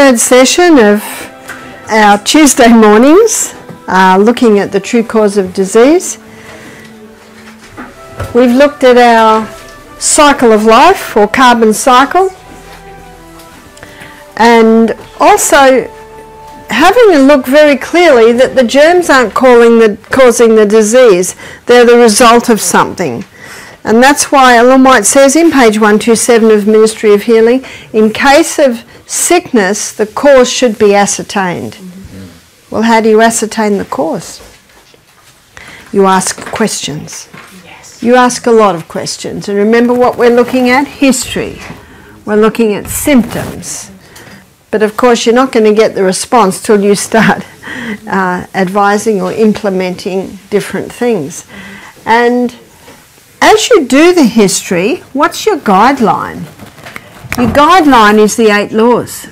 third session of our Tuesday mornings, looking at the true cause of disease. We've looked at our cycle of life, or carbon cycle, and also having a look very clearly that the germs aren't causing the disease, they're the result of something. And that's why Ellen White says in page 127 of Ministry of Healing, in case of sickness, the cause should be ascertained. Well, how do you ascertain the cause? You ask questions. You ask a lot of questions. And remember what we're looking at? History. We're looking at symptoms. But of course, you're not going to get the response till you start advising or implementing different things. And as you do the history, what's your guideline? Your guideline is the 8 laws.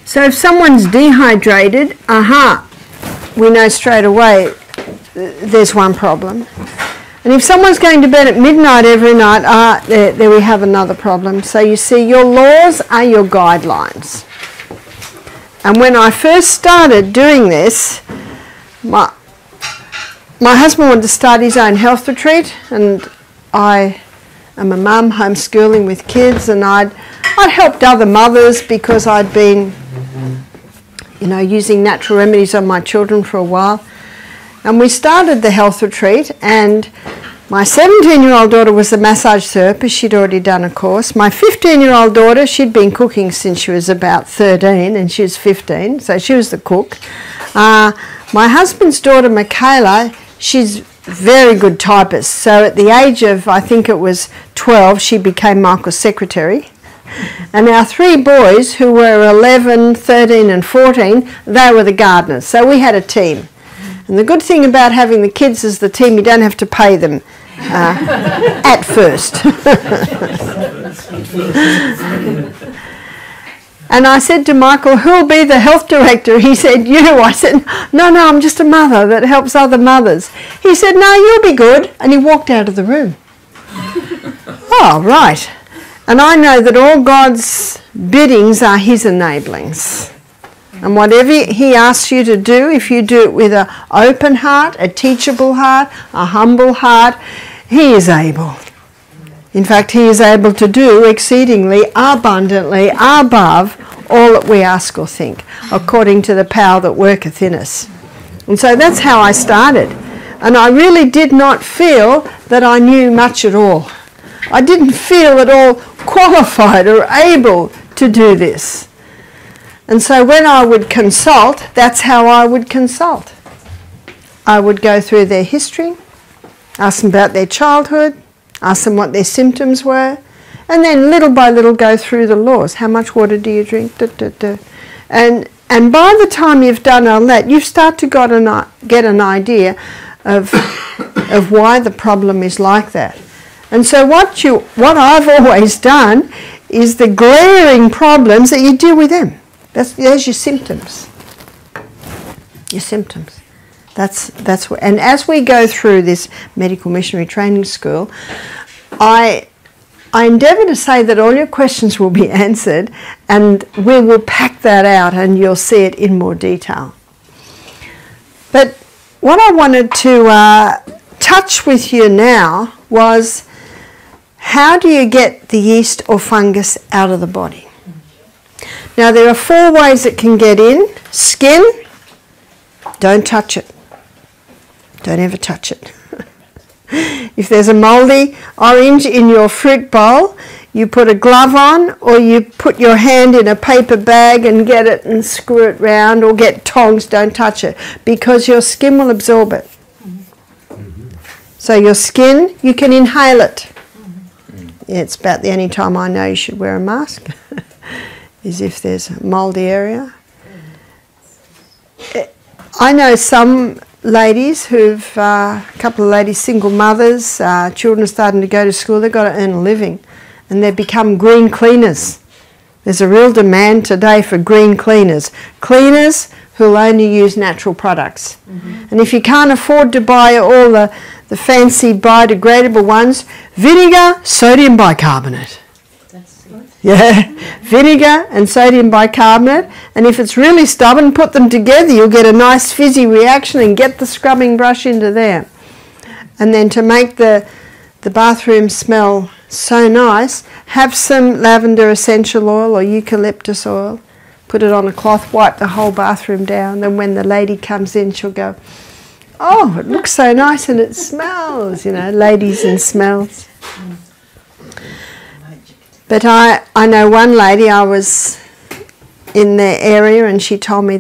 So if someone's dehydrated, we know straight away there's one problem. And if someone's going to bed at midnight every night, there we have another problem. So you see, your laws are your guidelines. And when I first started doing this, my husband wanted to start his own health retreat, and I am a mum homeschooling with kids, and I'd helped other mothers because I'd been, using natural remedies on my children for a while. And we started the health retreat, and my 17-year-old daughter was a massage therapist. She'd already done a course. My 15-year-old daughter, she'd been cooking since she was about 13, and she was 15, so she was the cook. My husband's daughter, Michaela, she's very good typist. So at the age of, I think it was 12, she became Michael's secretary. And our 3 boys, who were 11, 13 and 14, they were the gardeners. So we had a team. And the good thing about having the kids as the team, you don't have to pay them at first. And I said to Michael, who'll be the health director? He said, you. I said, no, I'm just a mother that helps other mothers. He said, no, you'll be good. And he walked out of the room. Oh, right. And I know that all God's biddings are his enablings. And whatever he asks you to do, if you do it with an open heart, a teachable heart, a humble heart, he is able. In fact, he is able to do exceedingly abundantly above all that we ask or think, according to the power that worketh in us. And so that's how I started. And I really did not feel that I knew much at all. I didn't feel at all qualified or able to do this. And so when I would consult, that's how I would consult. I would go through their history, ask them about their childhood, ask them what their symptoms were, and then little by little go through the laws. How much water do you drink? And by the time you've done all that, you start to get an idea of why the problem is like that. And so what I've always done is the glaring problems that you deal with them. There's your symptoms. Your symptoms. That's what. And as we go through this medical missionary training school, I endeavour to say that all your questions will be answered, and we will pack that out, and you'll see it in more detail. But what I wanted to touch with you now was, how do you get the yeast or fungus out of the body? Now, there are 4 ways it can get in. Skin, don't touch it. Don't ever touch it. If there's a mouldy orange in your fruit bowl, you put a glove on, or you put your hand in a paper bag and get it and screw it round, or get tongs. Don't touch it, because your skin will absorb it. So your skin, you can inhale it. Yeah, it's about the only time I know you should wear a mask. Is if there's a mouldy area. I know some ladies who've, a couple of ladies, single mothers, children are starting to go to school, they've got to earn a living, and they've become green cleaners. There's a real demand today for green cleaners. Cleaners who'll only use natural products. And if you can't afford to buy all the fancy biodegradable ones, vinegar, sodium bicarbonate. Yeah, vinegar and sodium bicarbonate, and if it's really stubborn, put them together, you'll get a nice fizzy reaction and get the scrubbing brush into there. And then to make the bathroom smell so nice, have some lavender essential oil or eucalyptus oil, put it on a cloth, wipe the whole bathroom down, then when the lady comes in she'll go, oh, it looks so nice and it smells, you know, ladies and smells. But I know one lady, I was in their area and she told me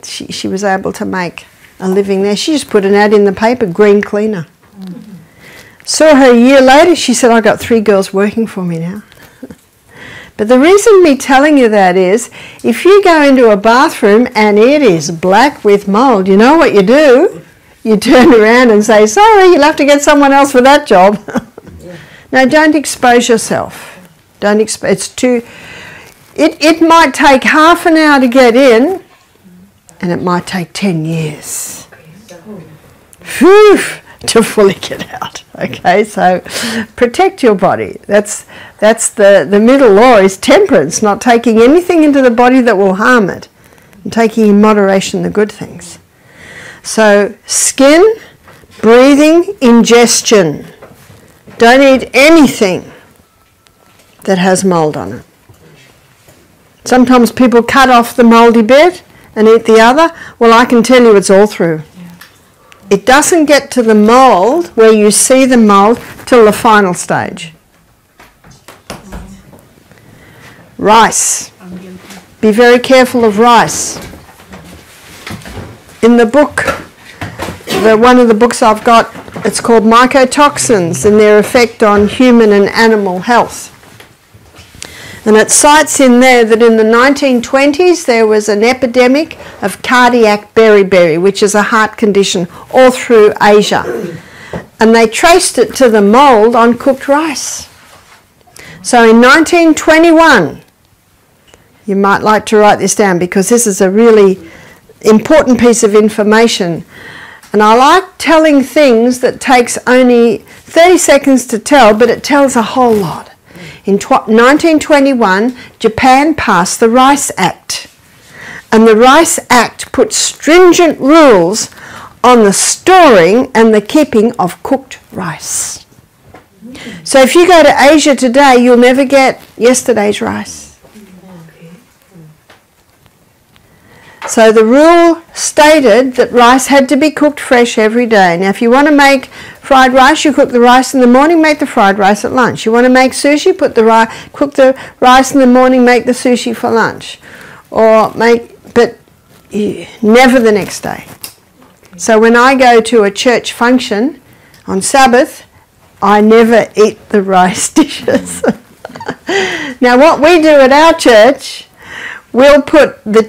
she was able to make a living there. She just put an ad in the paper, green cleaner. Saw her a year later, she said, I got 3 girls working for me now. But the reason me telling you that is, if you go into a bathroom and it is black with mould, you know what you do? You turn around and say, sorry, you'll have to get someone else for that job. No, don't expose yourself. It's too. It might take half an hour to get in, and it might take 10 years. Whew, to fully get out. Okay, so protect your body. That's the middle law is temperance, not taking anything into the body that will harm it, and taking in moderation the good things. So skin, breathing, ingestion. Don't eat anything that has mould on it. Sometimes people cut off the mouldy bit and eat the other. Well, I can tell you it's all through. It doesn't get to the mould where you see the mould till the final stage. Rice. Be very careful of rice. In the book, one of the books I've got, it's called Mycotoxins and their effect on human and animal health. And it cites in there that in the 1920s there was an epidemic of cardiac beriberi, which is a heart condition all through Asia. And they traced it to the mould on cooked rice. So in 1921, you might like to write this down because this is a really important piece of information. And I like telling things that takes only 30 seconds to tell, but it tells a whole lot. In 1921, Japan passed the Rice Act. And the Rice Act put stringent rules on the storing and the keeping of cooked rice. So if you go to Asia today, you'll never get yesterday's rice. So the rule stated that rice had to be cooked fresh every day. Now if you want to make fried rice, you cook the rice in the morning, make the fried rice at lunch. You want to make sushi, cook the rice in the morning, make the sushi for lunch. But never the next day. So when I go to a church function on Sabbath, I never eat the rice dishes. Now what we do at our church, we'll put the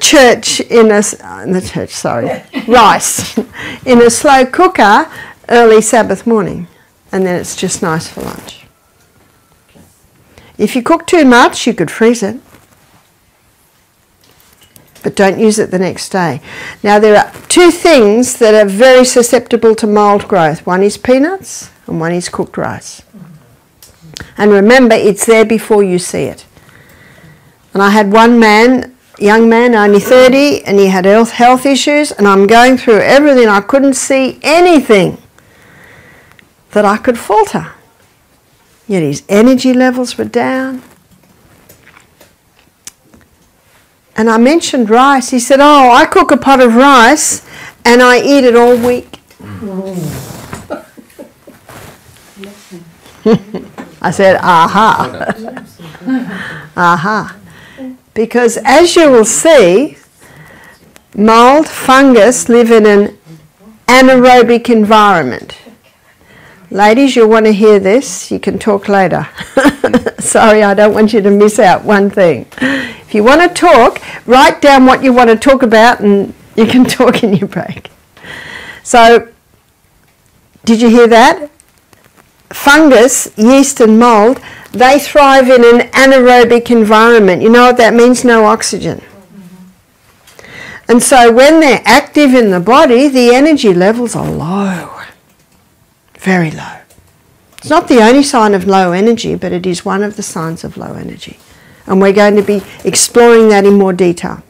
rice in a slow cooker early Sabbath morning, and then it's just nice for lunch. If you cook too much, you could freeze it, but don't use it the next day. Now there are 2 things that are very susceptible to mould growth. One is peanuts and one is cooked rice. And remember, it's there before you see it. And I had one man, young man, only 30, and he had health issues, and I'm going through everything. I couldn't see anything that I could falter. Yet his energy levels were down. And I mentioned rice. He said, oh, I cook a pot of rice and I eat it all week. I said, aha. Aha. Because as you will see, mould, fungus live in an anaerobic environment. Ladies, you'll want to hear this. You can talk later. Sorry, I don't want you to miss out one thing. If you want to talk, write down what you want to talk about and you can talk in your break. So, did you hear that? Fungus, yeast and mould, they thrive in an anaerobic environment. You know what that means? No oxygen. And so when they're active in the body, the energy levels are low. Very low. It's not the only sign of low energy, but it is one of the signs of low energy. And we're going to be exploring that in more detail.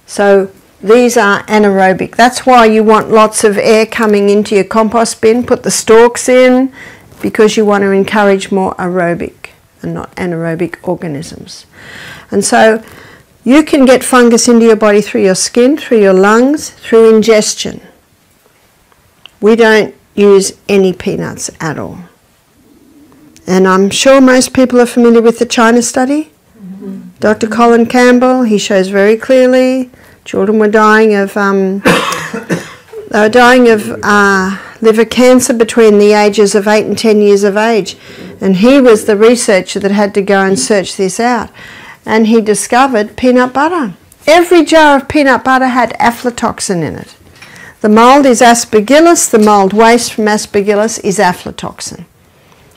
So these are anaerobic. That's why you want lots of air coming into your compost bin. Put the stalks in, because you want to encourage more aerobic and not anaerobic organisms. And so you can get fungus into your body through your skin, through your lungs, through ingestion. We don't use any peanuts at all. And I'm sure most people are familiar with the China study. Dr. Colin Campbell, he shows very clearly children were dying of liver cancer between the ages of 8 and 10 years of age. And he was the researcher that had to go and search this out. And he discovered peanut butter. Every jar of peanut butter had aflatoxin in it. The mould is aspergillus, the mould waste from aspergillus is aflatoxin.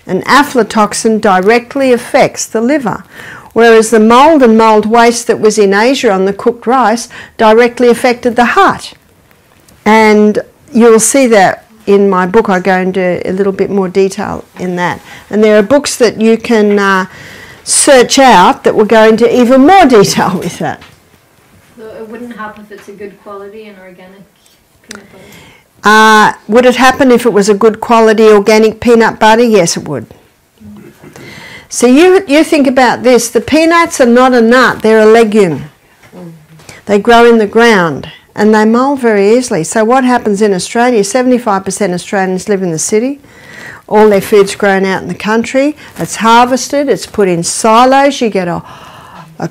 And aflatoxin directly affects the liver, whereas the mould and mould waste that was in Asia on the cooked rice directly affected the heart. And you'll see that in my book. I go into a little bit more detail in that. And there are books that you can search out that will go into even more detail with that. So it wouldn't happen if it's a good quality and organic peanut butter? Would it happen if it was a good quality organic peanut butter? Yes, it would. So you think about this. The peanuts are not a nut, they're a legume. They grow in the ground and they mould very easily. So what happens in Australia, 75% Australians live in the city. All their food's grown out in the country. It's harvested, it's put in silos. You get a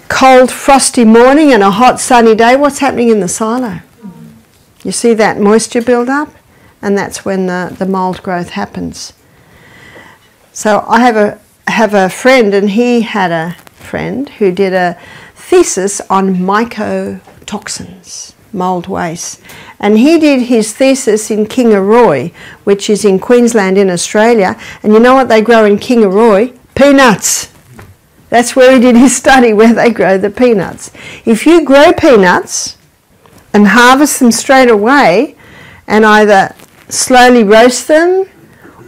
cold, frosty morning and a hot, sunny day. What's happening in the silo? You see that moisture build up? And that's when the mould growth happens. So I have a friend, and he had a friend who did a thesis on mycotoxins, mould waste. And he did his thesis in Kingaroy, which is in Queensland in Australia. And you know what they grow in Kingaroy? Peanuts. That's where he did his study, where they grow the peanuts. If you grow peanuts and harvest them straight away and either slowly roast them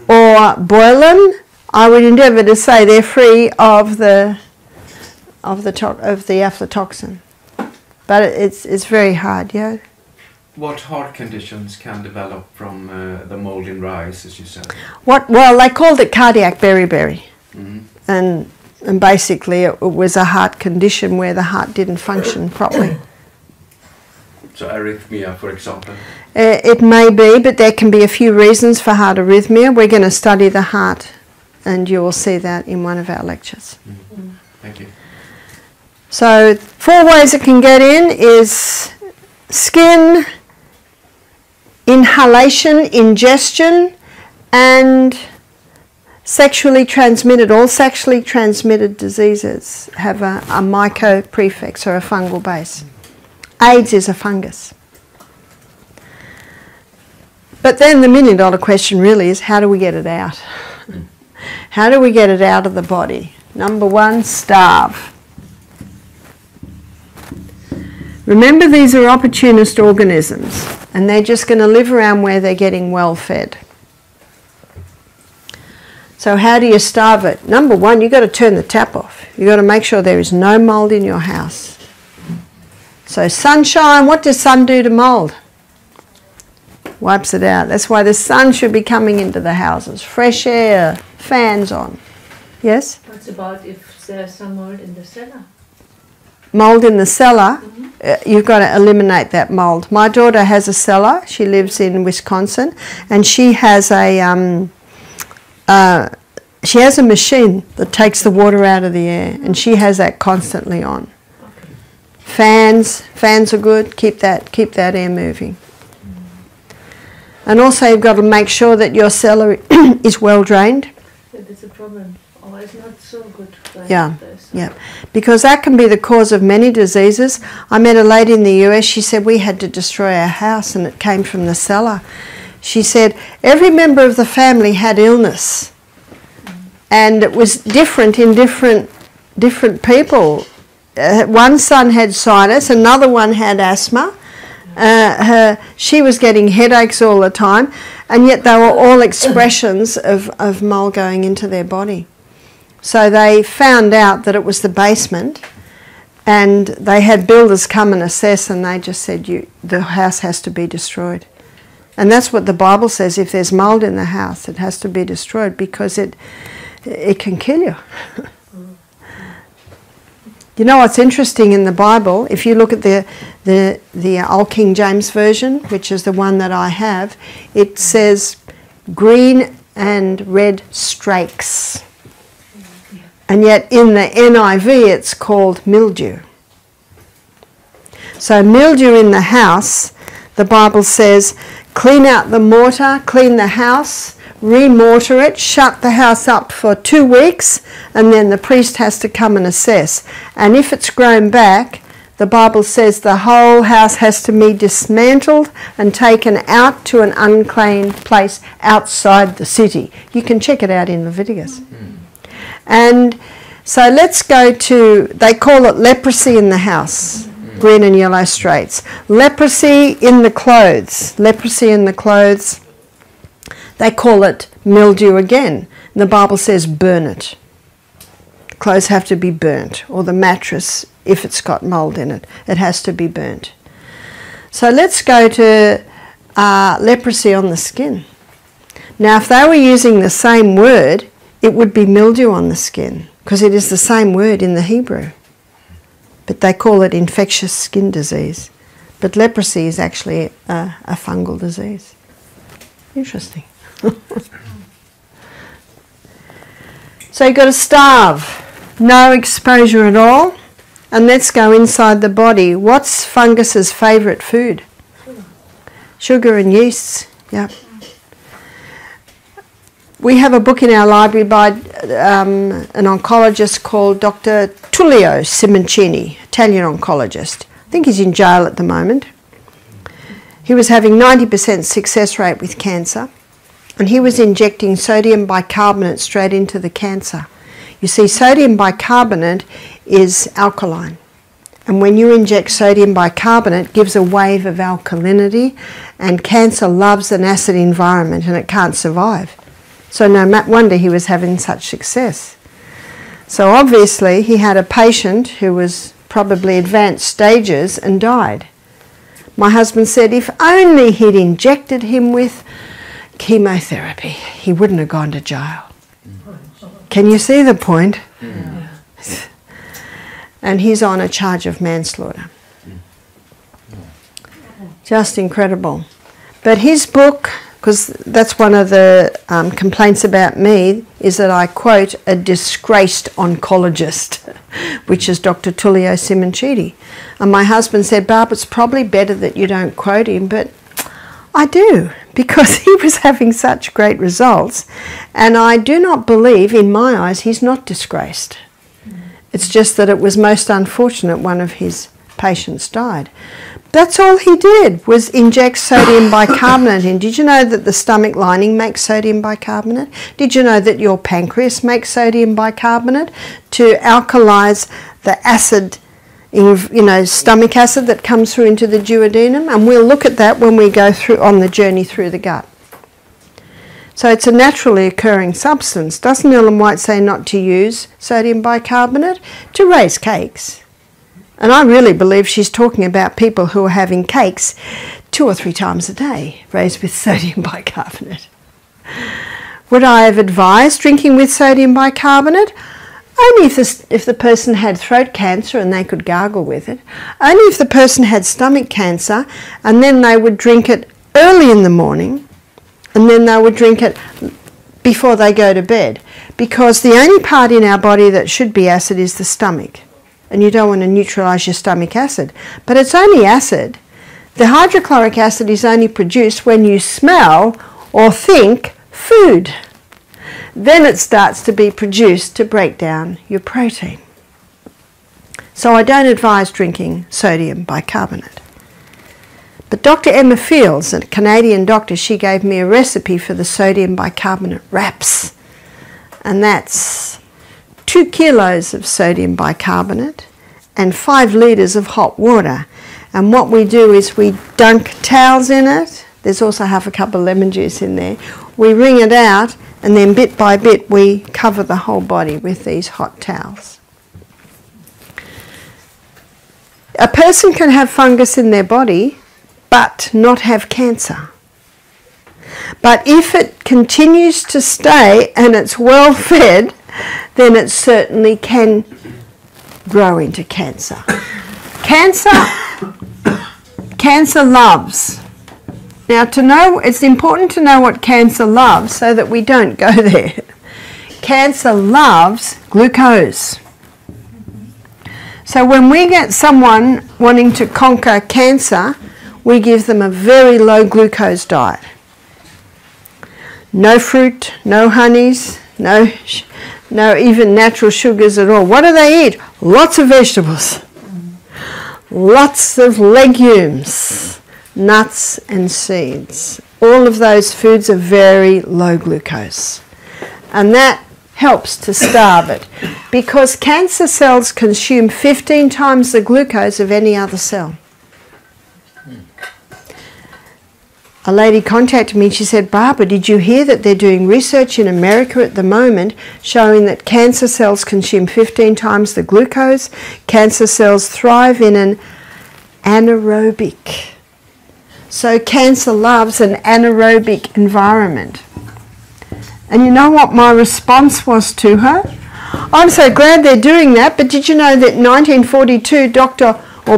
or boil them, I would endeavour to say they're free of the aflatoxin. But it's very hard, yeah. What heart conditions can develop from the mold in rice, as you said? Well, they called it cardiac beriberi. And basically it was a heart condition where the heart didn't function properly. So arrhythmia, for example? It may be, but there can be a few reasons for heart arrhythmia. We're going to study the heart, and you will see that in one of our lectures. Thank you. So 4 ways it can get in is skin, inhalation, ingestion, and sexually transmitted. All sexually transmitted diseases have a myco prefix or a fungal base. AIDS is a fungus. But then the million-dollar question really is, how do we get it out? How do we get it out of the body? Number 1, starve. Remember, these are opportunist organisms, and they're just going to live around where they're getting well fed. So how do you starve it? Number 1, you've got to turn the tap off. You've got to make sure there is no mould in your house. So sunshine, what does sun do to mould? Wipes it out. That's why the sun should be coming into the houses. Fresh air, fans on. Yes? What's about if there's some mold in the cellar? Mould in the cellar, you've got to eliminate that mould. My daughter has a cellar. She lives in Wisconsin, and she has a machine that takes the water out of the air, and she has that constantly on. Fans are good. Keep that air moving. And also you've got to make sure that your cellar is well drained. That's a problem. Oh, it's not so good. Yeah, yeah. Because that can be the cause of many diseases. I met a lady in the US, she said we had to destroy our house and it came from the cellar. She said every member of the family had illness. And it was different in different people. One son had sinus, another one had asthma, She was getting headaches all the time, and yet they were all expressions of mold going into their body. So they found out that it was the basement, and they had builders come and assess, and they just said, the house has to be destroyed. And that's what the Bible says. If there's mold in the house, it has to be destroyed, because it can kill you. You know what's interesting in the Bible? If you look at the Old King James Version, which is the one that I have, it says green and red streaks. And yet in the NIV it's called mildew. So mildew in the house, the Bible says, clean out the mortar, clean the house, re-mortar it, shut the house up for 2 weeks, and then the priest has to come and assess. And if it's grown back, the Bible says the whole house has to be dismantled and taken out to an unclean place outside the city. You can check it out in Leviticus. And so let's go to, they call it leprosy in the house, green and yellow streaks. Leprosy in the clothes, they call it mildew again. And the Bible says burn it. Clothes have to be burnt, or the mattress, if it's got mold in it, it has to be burnt. So let's go to leprosy on the skin. Now if they were using the same word, it would be mildew on the skin, because it is the same word in the Hebrew. But they call it infectious skin disease. But leprosy is actually a fungal disease. Interesting. So you've got to starve. No exposure at all. And let's go inside the body. What's fungus's favourite food? Sugar and yeasts. Yeah. We have a book in our library by an oncologist called Dr. Tullio Simoncini, Italian oncologist. I think he's in jail at the moment. He was having 90% success rate with cancer, and he was injecting sodium bicarbonate straight into the cancer. You see, sodium bicarbonate is alkaline, and when you inject sodium bicarbonate, it gives a wave of alkalinity, and cancer loves an acid environment and it can't survive. So no wonder he was having such success. So obviously he had a patient who was probably advanced stages and died. My husband said if only he'd injected him with chemotherapy, he wouldn't have gone to jail. Can you see the point? Yeah. And he's on a charge of manslaughter. Just incredible. But his book, because that's one of the complaints about me, is that I quote a disgraced oncologist, which is Dr. Tullio Simoncini. And my husband said, Barb, it's probably better that you don't quote him, but I do, because he was having such great results. And I do not believe, in my eyes, he's not disgraced. It's just that it was most unfortunate one of his patients died. That's all he did, was inject sodium bicarbonate in. Did you know that the stomach lining makes sodium bicarbonate? Did you know that your pancreas makes sodium bicarbonate to alkalize the acid, stomach acid that comes through into the duodenum? And we'll look at that when we go through on the journey through the gut. So it's a naturally occurring substance. Doesn't Ellen White say not to use sodium bicarbonate? To raise cakes. And I really believe she's talking about people who are having cakes 2 or 3 times a day, raised with sodium bicarbonate. Would I have advised drinking with sodium bicarbonate? Only if the person had throat cancer and they could gargle with it. Only if the person had stomach cancer, and then they would drink it early in the morning, and then they would drink it before they go to bed. Because the only part in our body that should be acid is the stomach. And you don't want to neutralise your stomach acid. But it's only acid. The hydrochloric acid is only produced when you smell or think food. Then it starts to be produced to break down your protein. So I don't advise drinking sodium bicarbonate. But Dr. Emma Fields, a Canadian doctor, she gave me a recipe for the sodium bicarbonate wraps. And that's 2 kilos of sodium bicarbonate and 5 litres of hot water. And what we do is we dunk towels in it. There's also half a cup of lemon juice in there. We wring it out, and then bit by bit we cover the whole body with these hot towels. A person can have fungus in their body but not have cancer. But if it continues to stay and it's well fed, then it certainly can grow into cancer. Cancer loves. Now, to know, it's important to know what cancer loves so that we don't go there. Cancer loves glucose. So when we get someone wanting to conquer cancer, we give them a very low glucose diet. No fruit, no honeys, no even natural sugars at all. What do they eat? Lots of vegetables, lots of legumes, nuts and seeds. All of those foods are very low glucose. And that helps to starve it, because cancer cells consume 15 times the glucose of any other cell. A lady contacted me and she said, Barbara, did you hear that they're doing research in America at the moment showing that cancer cells consume 15 times the glucose? Cancer cells thrive in an anaerobic. So cancer loves an anaerobic environment. And you know what my response was to her? I'm so glad they're doing that, but did you know that in 1942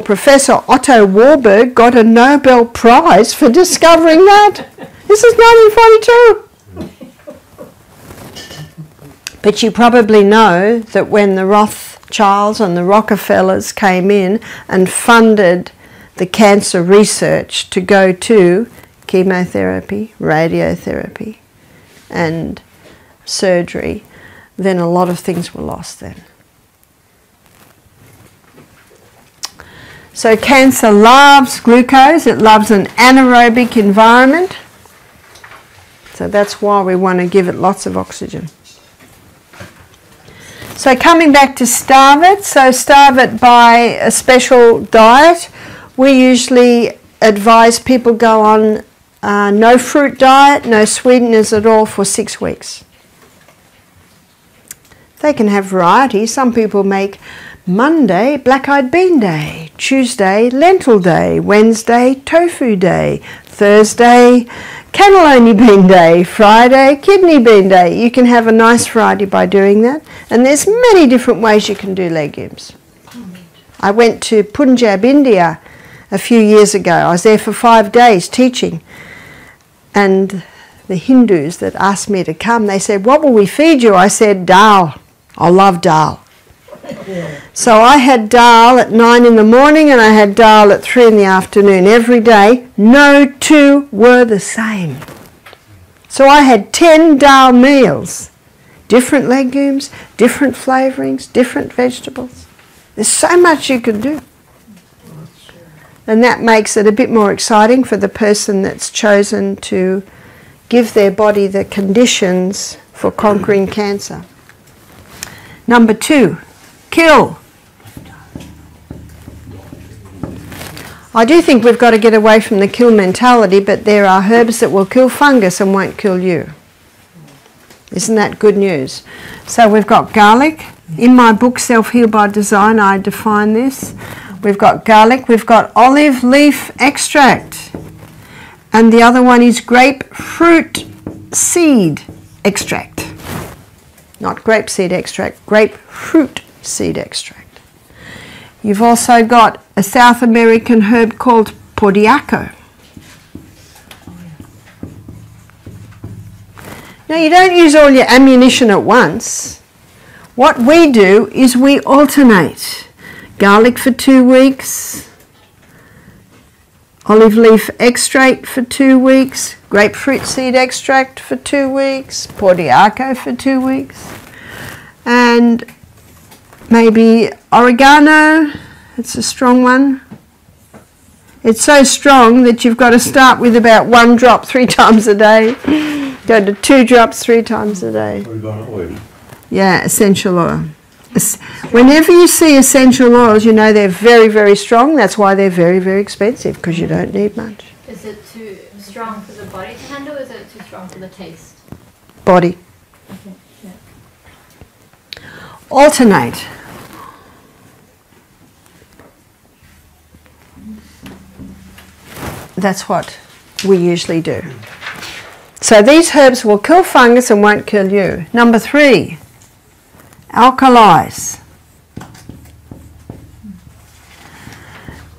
Professor Otto Warburg got a Nobel Prize for discovering that? This is 1942. But you probably know that when the Rothschilds and the Rockefellers came in and funded the cancer research to go to chemotherapy, radiotherapy, and surgery, then a lot of things were lost then. So cancer loves glucose, it loves an anaerobic environment. So that's why we want to give it lots of oxygen. So coming back to starve it, so starve it by a special diet. We usually advise people go on no fruit diet, no sweeteners at all for 6 weeks. They can have variety. Some people make Monday, black-eyed bean day, Tuesday, lentil day, Wednesday, tofu day, Thursday, cannelloni bean day, Friday, kidney bean day. You can have a nice variety by doing that. And there's many different ways you can do legumes. I went to Punjab, India a few years ago. I was there for 5 days teaching. And the Hindus that asked me to come, they said, what will we feed you? I said, dal. I love dal. So I had dal at 9 in the morning and I had dal at 3 in the afternoon every day. No two were the same. So I had 10 dal meals. Different legumes, different flavourings, different vegetables. There's so much you can do. And that makes it a bit more exciting for the person that's chosen to give their body the conditions for conquering cancer. Number 2, kill. I do think we've got to get away from the kill mentality, but there are herbs that will kill fungus and won't kill you. Isn't that good news? So we've got garlic. In my book, Self-Heal by Design, I define this. We've got garlic, we've got olive leaf extract. And the other one is grapefruit seed extract. Not grapeseed extract, grapefruit seed extract. You've also got a South American herb called Partea. Now you don't use all your ammunition at once. What we do is we alternate. Garlic for 2 weeks, olive leaf extract for 2 weeks, grapefruit seed extract for 2 weeks, Partea for 2 weeks, and maybe oregano. It's a strong one. It's so strong that you've got to start with about 1 drop 3 times a day, go to 2 drops 3 times a day. Oregano oil. Yeah, essential oil. Whenever you see essential oils, you know they're very, very strong. That's why they're very, very expensive, because you don't need much. Is it too strong for the body to handle, or is it too strong for the taste? Body. Okay. Yeah. Alternate. That's what we usually do. So these herbs will kill fungus and won't kill you. Number 3, alkalize.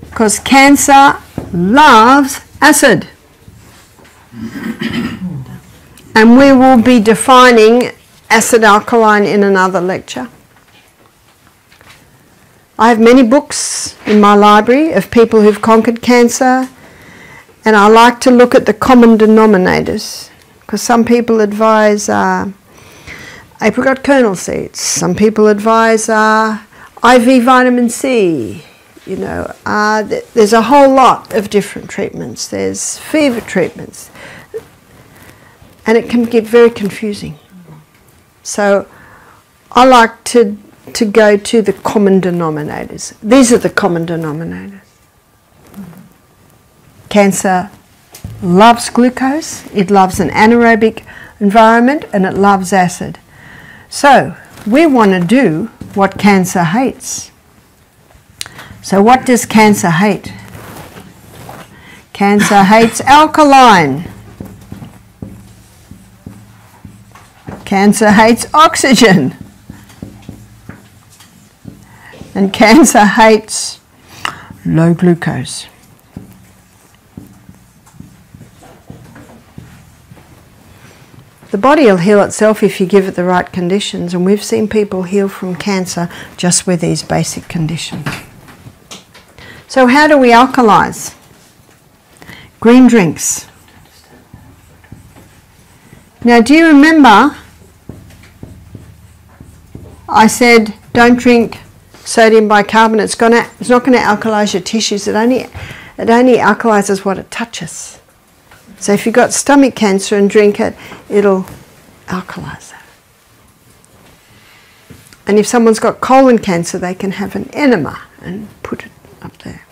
Because cancer loves acid. And we will be defining acid alkaline in another lecture. I have many books in my library of people who've conquered cancer, and I like to look at the common denominators, because some people advise apricot kernel seeds, some people advise IV vitamin C, you know, there's a whole lot of different treatments. There's fever treatments, and it can get very confusing. So I like to go to the common denominators. These are the common denominators. Cancer loves glucose, it loves an anaerobic environment, and it loves acid. So we want to do what cancer hates. So what does cancer hate? Cancer hates alkaline. Cancer hates oxygen. And cancer hates low glucose. The body will heal itself if you give it the right conditions, and we've seen people heal from cancer just with these basic conditions. So how do we alkalize? Green drinks. Now, do you remember I said don't drink sodium bicarbonate? It's not going to alkalize your tissues. It only alkalizes what it touches. So if you've got stomach cancer and drink it, it'll alkalize that. And if someone's got colon cancer, they can have an enema and put it up there.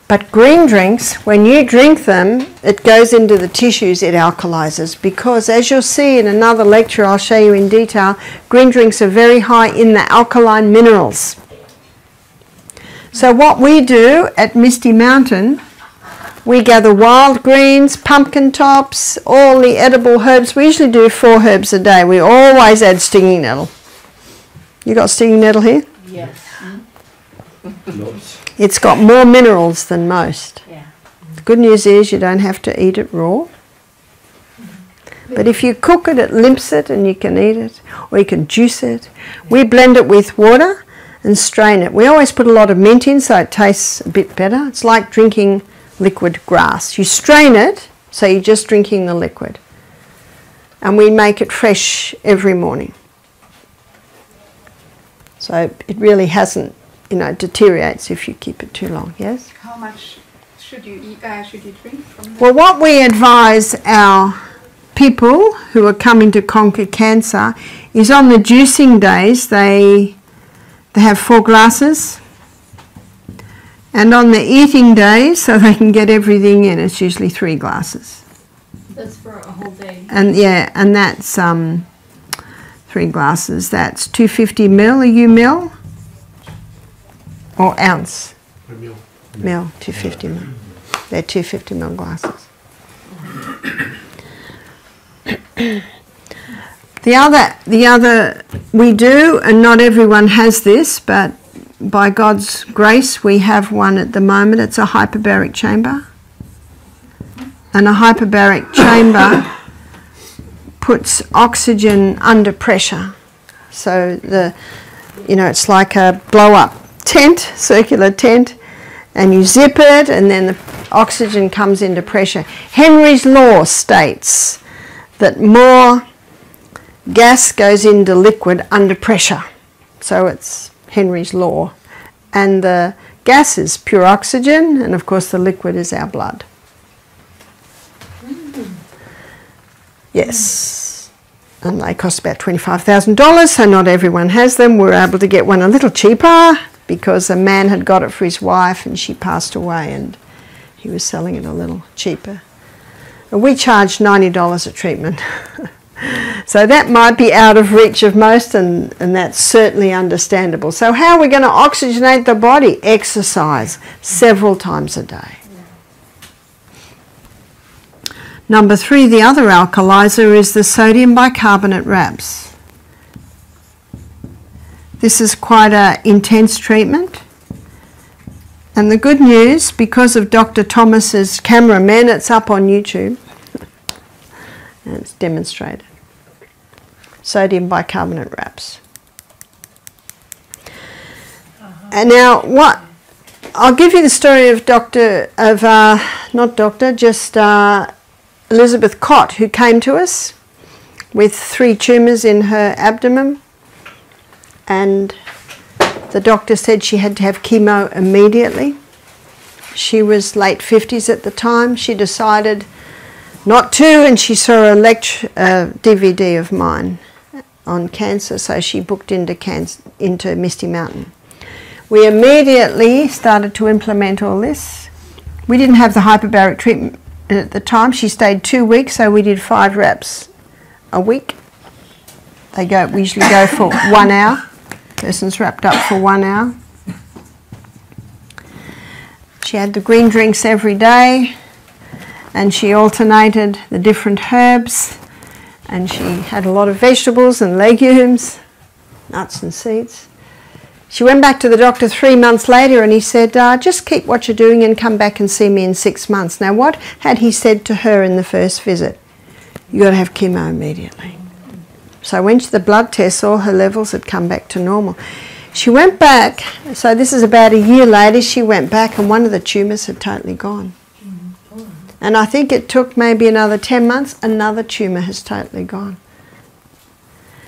But green drinks, when you drink them, it goes into the tissues, it alkalizes, because as you'll see in another lecture I'll show you in detail, green drinks are very high in the alkaline minerals. So what we do at Misty Mountain, we gather wild greens, pumpkin tops, all the edible herbs. We usually do 4 herbs a day. We always add stinging nettle. You got stinging nettle here? Yes. It's got more minerals than most. Yeah. The good news is you don't have to eat it raw. But if you cook it, it limps it and you can eat it, or you can juice it. We blend it with water and strain it. We always put a lot of mint in so it tastes a bit better. It's like drinking liquid grass. You strain it so you're just drinking the liquid. And we make it fresh every morning. So it really hasn't, you know, it deteriorates if you keep it too long, yes? How much should you eat? Should you drink from that? Well, what we advise our people who are coming to conquer cancer is on the juicing days they have 4 glasses, and on the eating days, so they can get everything in, it's usually 3 glasses. That's for a whole day. And yeah, and that's 3 glasses. That's 250 ml. Are you mil? Or ounce? Mil. Mil, 250 ml. They're 250 ml glasses. The other we do, and not everyone has this, but by God's grace we have one at the moment. It's a hyperbaric chamber. And a hyperbaric chamber puts oxygen under pressure. So it's like a blow-up tent, circular tent, and you zip it and then the oxygen comes into pressure. Henry's law states that more gas goes into liquid under pressure. So it's Henry's law. And the gas is pure oxygen, and of course the liquid is our blood. Yes. and they cost about $25,000, so not everyone has them. We were able to get one a little cheaper because a man had got it for his wife and she passed away, and he was selling it a little cheaper. And we charged $90 a treatment. So that might be out of reach of most, and that's certainly understandable. So how are we going to oxygenate the body? Exercise several times a day. Number 3, the other alkalizer is the sodium bicarbonate wraps. This is quite an intense treatment. And the good news, because of Dr. Thomas's cameraman, it's up on YouTube. And it's demonstrated. Sodium bicarbonate wraps. And now, I'll give you the story of Elizabeth Cott, who came to us with 3 tumours in her abdomen, and the doctor said she had to have chemo immediately. She was late 50s at the time. She decided not to, and she saw a DVD of mine on cancer, so she booked into Misty Mountain. We immediately started to implement all this. We didn't have the hyperbaric treatment at the time. She stayed 2 weeks, so we did 5 wraps a week. We usually go for 1 hour. Person's wrapped up for 1 hour. She had the green drinks every day, and she alternated the different herbs, and she had a lot of vegetables and legumes, nuts and seeds. She went back to the doctor 3 months later, and he said, just keep what you're doing and come back and see me in 6 months. Now, what had he said to her in the first visit? You've got to have chemo immediately. So when the blood tests, all her levels had come back to normal. She went back, so this is about a year later, she went back and one of the tumours had totally gone. And I think it took maybe another 10 months, another tumour has totally gone.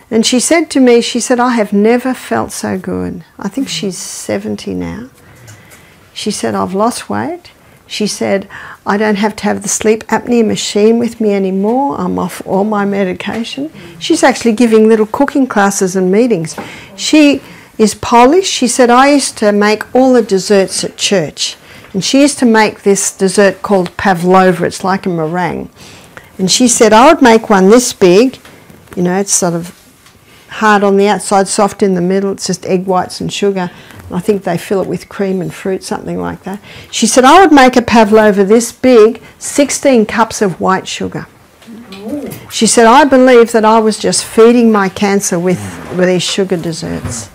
And she said to me, she said, I have never felt so good. I think she's 70 now. She said, I've lost weight. She said, I don't have to have the sleep apnea machine with me anymore. I'm off all my medication. She's actually giving little cooking classes and meetings. She is Polish. She said, I used to make all the desserts at church. And she used to make this dessert called pavlova. It's like a meringue. And she said, I would make one this big. You know, it's sort of hard on the outside, soft in the middle. It's just egg whites and sugar. I think they fill it with cream and fruit, something like that. She said, I would make a pavlova this big, 16 cups of white sugar. She said, I believe that I was just feeding my cancer with these sugar desserts.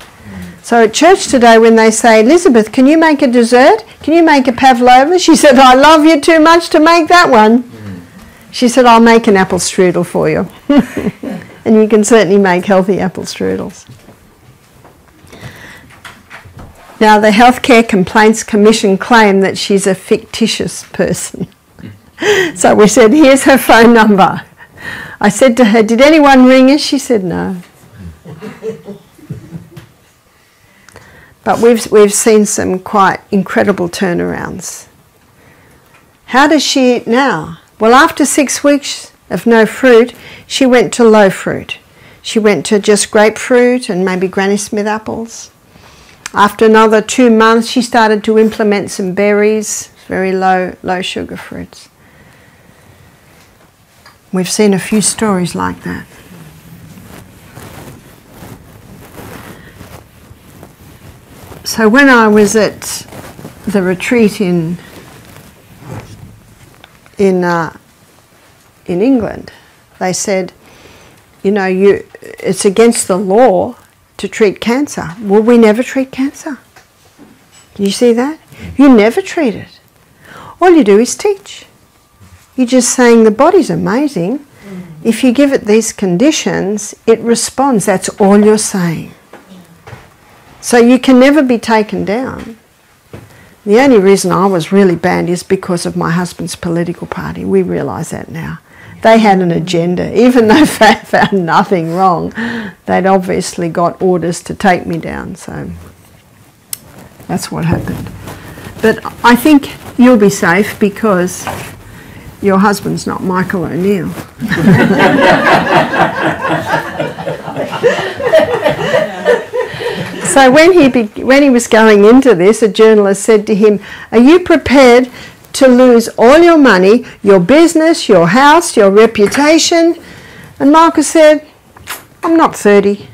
So at church today, when they say, Elizabeth, can you make a dessert? Can you make a pavlova? She said, I love you too much to make that one. She said, I'll make an apple strudel for you. And you can certainly make healthy apple strudels. Now, the Healthcare Complaints Commission claim that she's a fictitious person. So we said, here's her phone number. I said to her, did anyone ring her? She said, no. But we've seen some quite incredible turnarounds. How does she eat now? Well, after 6 weeks of no fruit, she went to low fruit. She went to just grapefruit and maybe Granny Smith apples. After another 2 months, she started to implement some berries, very low sugar fruits. We've seen a few stories like that. So when I was at the retreat in England, they said, you know, it's against the law to treat cancer. Well, we never treat cancer. Can you see that? You never treat it. All you do is teach. You're just saying the body's amazing. If you give it these conditions, it responds. That's all you're saying. So you can never be taken down. The only reason I was really banned is because of my husband's political party. We realise that now. They had an agenda. Even though they found nothing wrong, they'd obviously got orders to take me down. So that's what happened. But I think you'll be safe because your husband's not Michael O'Neill. So when he was going into this, a journalist said to him, "Are you prepared to lose all your money, your business, your house, your reputation?" And Michael said, "I'm not 30.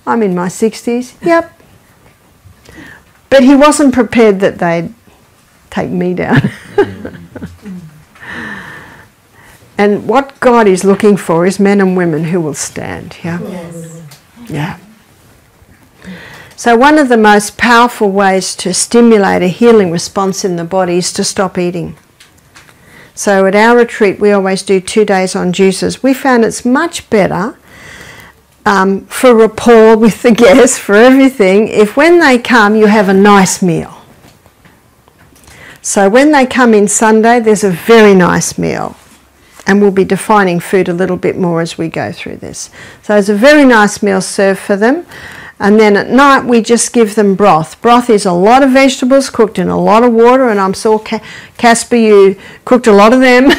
I'm in my 60s. Yep." But he wasn't prepared that they'd take me down. And what God is looking for is men and women who will stand. Yeah? Yes. Yeah. So one of the most powerful ways to stimulate a healing response in the body is to stop eating. So at our retreat we always do 2 days on juices. We found it's much better for rapport with the guests, for everything, if when they come you have a nice meal. So when they come in Sunday there's a very nice meal. And we'll be defining food a little bit more as we go through this. So there's a very nice meal served for them. And then at night we just give them broth. Broth is a lot of vegetables cooked in a lot of water, and I'm sure Casper, you cooked a lot of them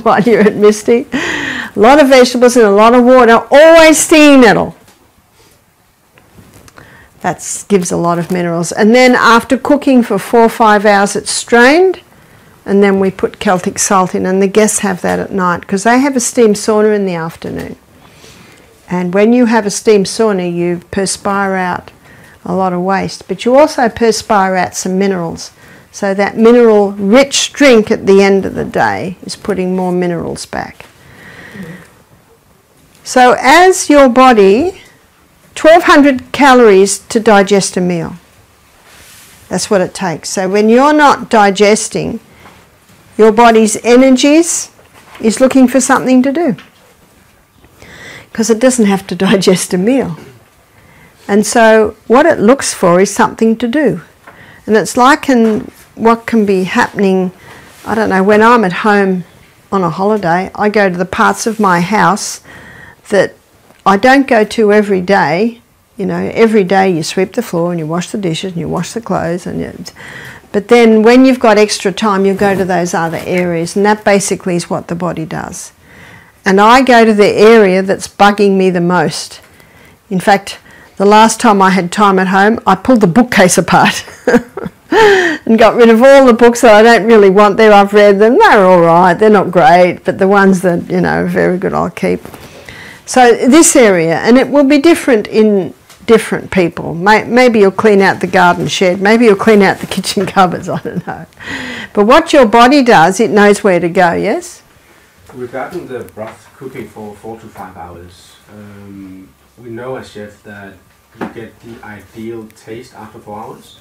while you're at Misty. A lot of vegetables in a lot of water, always stinging nettle. That gives a lot of minerals. And then after cooking for 4 or 5 hours it's strained, and then we put Celtic salt in, and the guests have that at night because they have a steam sauna in the afternoon. And when you have a steam sauna, you perspire out a lot of waste, but you also perspire out some minerals. So that mineral-rich drink at the end of the day is putting more minerals back. So as your body, 1,200 calories to digest a meal. That's what it takes. So when you're not digesting, your body's energies is looking for something to do, because it doesn't have to digest a meal. And so what it looks for is something to do. And it's like what can be happening, I don't know, when I'm at home on a holiday, I go to the parts of my house that I don't go to every day. You know, every day you sweep the floor and you wash the dishes and you wash the clothes. But then when you've got extra time, you go to those other areas, and that basically is what the body does. And I go to the area that's bugging me the most. In fact, the last time I had time at home, I pulled the bookcase apart and got rid of all the books that I don't really want there. I've read them, they're all right, they're not great, but the ones that, you know, are very good I'll keep. So this area, and it will be different in different people. Maybe you'll clean out the garden shed, maybe you'll clean out the kitchen cupboards, I don't know. But what your body does, it knows where to go, yes? Regarding the broth cooking for 4 to 5 hours, we know as chef that you get the ideal taste after 4 hours.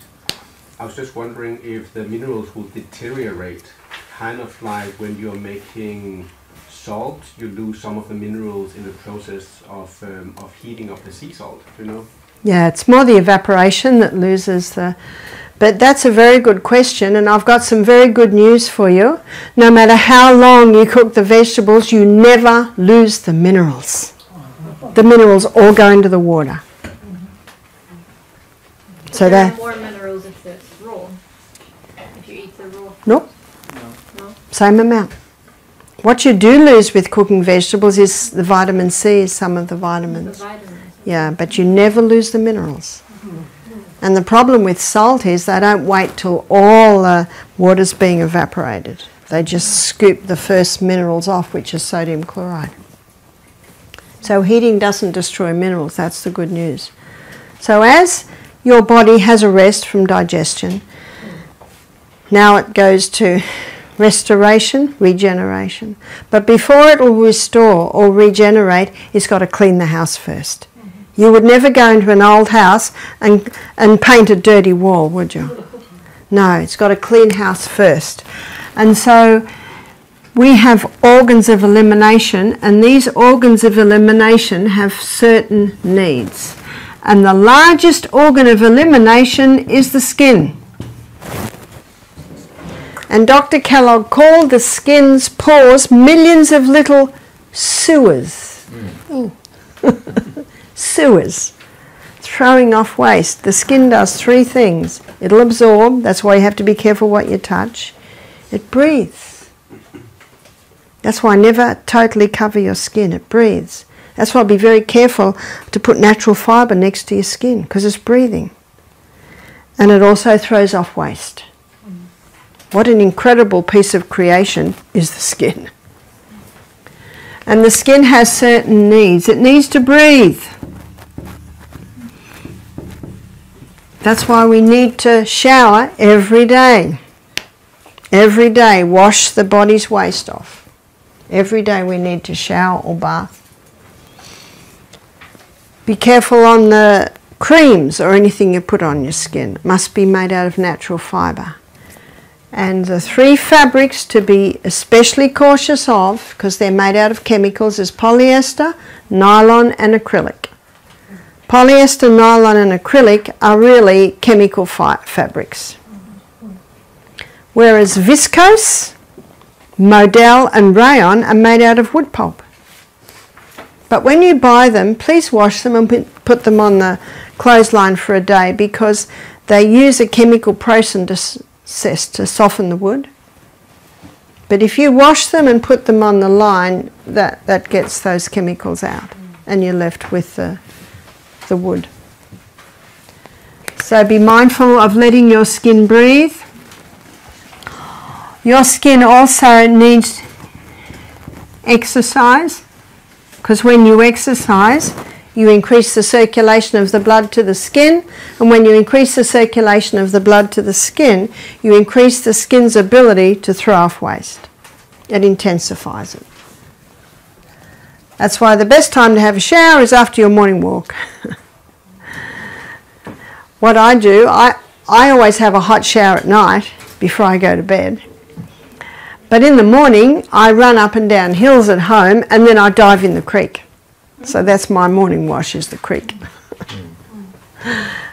I was just wondering if the minerals will deteriorate, kind of like when you're making salt, you lose some of the minerals in the process of heating of the sea salt, you know? Yeah, it's more the evaporation that loses the... But that's a very good question, and I've got some very good news for you. No matter how long you cook the vegetables, you never lose the minerals. The minerals all go into the water. So there are more minerals if it's raw. If you eat the raw. Nope. No. Same amount. What you do lose with cooking vegetables is the vitamin C, is some of the vitamins. The vitamins. Yeah, but you never lose the minerals. And the problem with salt is they don't wait till all the water's being evaporated. They just scoop the first minerals off, which is sodium chloride. So heating doesn't destroy minerals, that's the good news. So as your body has a rest from digestion, now it goes to restoration, regeneration. But before it will restore or regenerate, it's got to clean the house first. You would never go into an old house and paint a dirty wall, would you? No, it's got a clean house first. And so we have organs of elimination, and these organs of elimination have certain needs. And the largest organ of elimination is the skin. And Dr. Kellogg called the skin's pores millions of little sewers. Sewers, throwing off waste. The skin does 3 things. It'll absorb, that's why you have to be careful what you touch. It breathes. That's why never totally cover your skin, it breathes. That's why be very careful to put natural fibre next to your skin, because it's breathing. And it also throws off waste. What an incredible piece of creation is the skin. And the skin has certain needs. It needs to breathe. That's why we need to shower every day. Every day, wash the body's waste off. Every day we need to shower or bath. Be careful on the creams or anything you put on your skin. It must be made out of natural fibre. And the 3 fabrics to be especially cautious of, because they're made out of chemicals, is polyester, nylon and acrylic. Polyester, nylon and acrylic are really chemical fabrics. Whereas viscose, modal and rayon are made out of wood pulp. But when you buy them, please wash them and put them on the clothesline for a day, because they use a chemical process to soften the wood. But if you wash them and put them on the line, that gets those chemicals out, and you're left with the wood. So be mindful of letting your skin breathe. Your skin also needs exercise, because when you exercise, you increase the circulation of the blood to the skin, and when you increase the circulation of the blood to the skin, you increase the skin's ability to throw off waste. It intensifies it. That's why the best time to have a shower is after your morning walk. What I do, I always have a hot shower at night before I go to bed. But in the morning, I run up and down hills at home, and then I dive in the creek. So that's my morning wash, is the creek.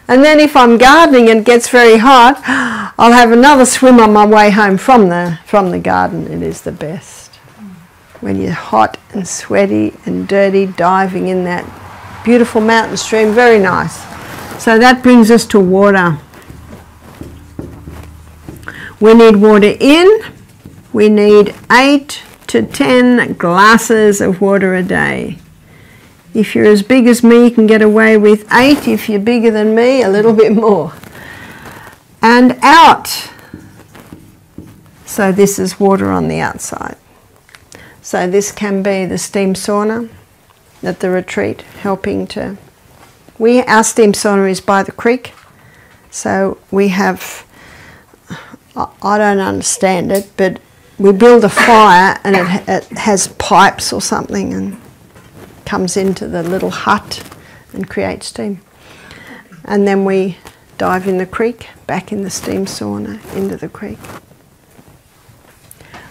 And then if I'm gardening and it gets very hot, I'll have another swim on my way home from the garden. It is the best. When you're hot and sweaty and dirty, diving in that beautiful mountain stream, very nice. So that brings us to water. We need water in. We need 8 to 10 glasses of water a day. If you're as big as me, you can get away with 8. If you're bigger than me, a little bit more. And out. So this is water on the outside. So this can be the steam sauna at the retreat, helping to... Our steam sauna is by the creek. So we have... I don't understand it, but we build a fire and it has pipes or something and comes into the little hut and creates steam. And then we dive in the creek, back in the steam sauna, into the creek.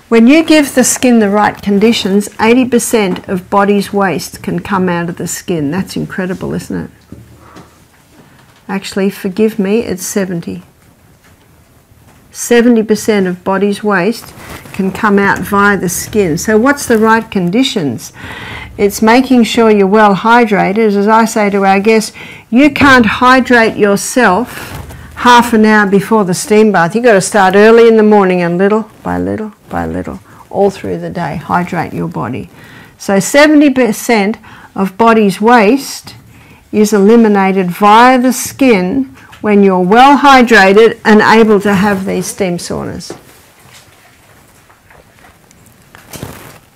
When you give the skin the right conditions, 80% of body's waste can come out of the skin. That's incredible, isn't it? Actually, forgive me, it's 70. 70% of body's waste can come out via the skin. So what's the right conditions? It's making sure you're well hydrated. As I say to our guests, you can't hydrate yourself half an hour before the steam bath. You've got to start early in the morning and little by little by little, all through the day, hydrate your body. So 70% of body's waste is eliminated via the skin when you're well hydrated and able to have these steam saunas.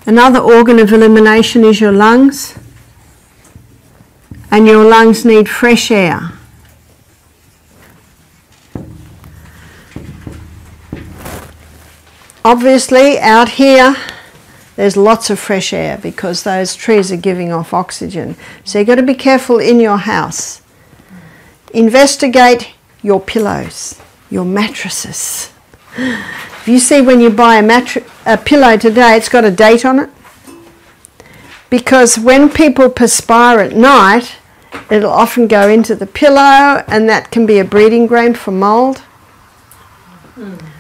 Another organ of elimination is your lungs, and your lungs need fresh air. Obviously out here there's lots of fresh air because those trees are giving off oxygen. So you've got to be careful in your house. Investigate your pillows, your mattresses. If you see when you buy a pillow today, it's got a date on it. Because when people perspire at night, it'll often go into the pillow, and that can be a breeding ground for mould.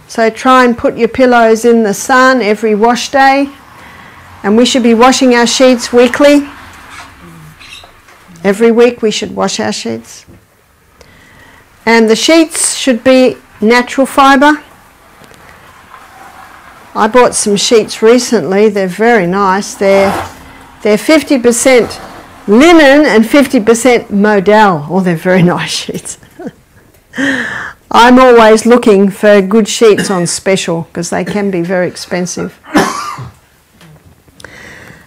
So try and put your pillows in the sun every wash day. And we should be washing our sheets weekly. Every week we should wash our sheets. And the sheets should be natural fibre. I bought some sheets recently. They're very nice. They're 50% Linen and 50% modal. Oh, they're very nice sheets. I'm always looking for good sheets on special because they can be very expensive.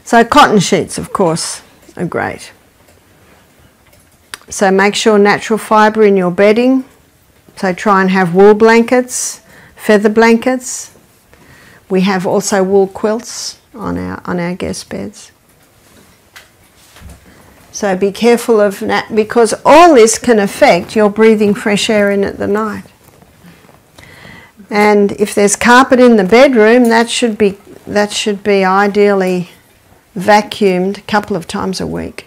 So cotton sheets, of course, are great. So make sure natural fibre in your bedding. So try and have wool blankets, feather blankets. We have also wool quilts on our guest beds. So be careful of that, because all this can affect your breathing fresh air in at the night. And if there's carpet in the bedroom, that should be ideally vacuumed a couple of times a week.